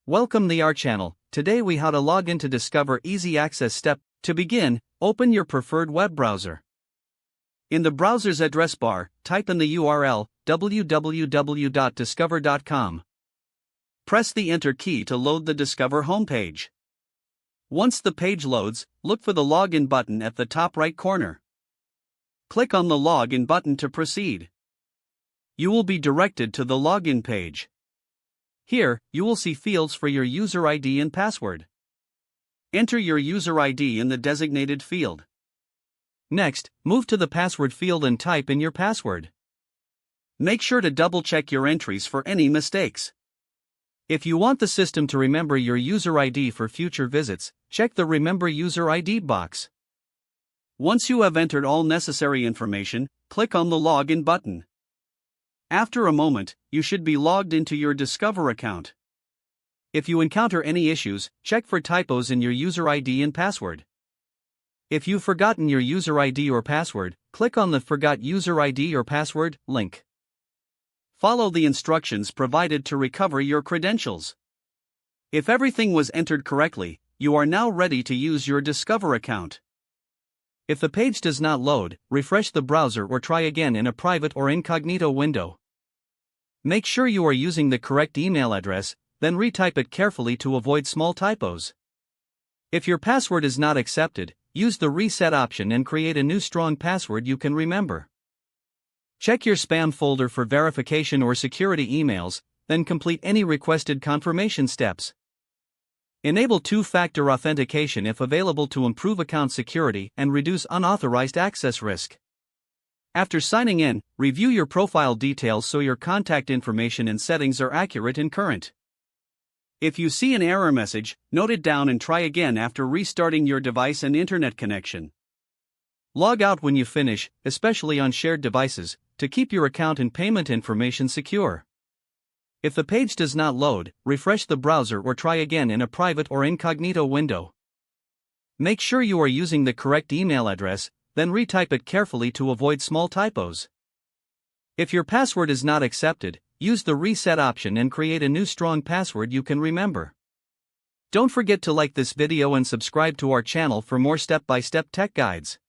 Welcome to our channel. Today we how to log into Discover Easy Access step. To begin, open your preferred web browser. In the browser's address bar, type in the URL www.discover.com. Press the Enter key to load the Discover homepage. Once the page loads, look for the Login button at the top right corner. Click on the Login button to proceed. You will be directed to the login page. Here, you will see fields for your user ID and password. Enter your user ID in the designated field. Next, move to the password field and type in your password. Make sure to double-check your entries for any mistakes. If you want the system to remember your user ID for future visits, check the Remember User ID box. Once you have entered all necessary information, click on the Login button. After a moment, you should be logged into your Discover account. If you encounter any issues, check for typos in your user ID and password. If you've forgotten your user ID or password, click on the Forgot User ID or Password link. Follow the instructions provided to recover your credentials. If everything was entered correctly, you are now ready to use your Discover account. If the page does not load, refresh the browser or try again in a private or incognito window. Make sure you are using the correct email address, then retype it carefully to avoid small typos. If your password is not accepted, use the Reset option and create a new strong password you can remember. Check your spam folder for verification or security emails, then complete any requested confirmation steps. Enable two-factor authentication if available to improve account security and reduce unauthorized access risk. After signing in, review your profile details so your contact information and settings are accurate and current. If you see an error message, note it down and try again after restarting your device and internet connection. Log out when you finish, especially on shared devices, to keep your account and payment information secure. If the page does not load, refresh the browser or try again in a private or incognito window. Make sure you are using the correct email address, then retype it carefully to avoid small typos. If your password is not accepted, use the Reset option and create a new strong password you can remember. Don't forget to like this video and subscribe to our channel for more step-by-step tech guides.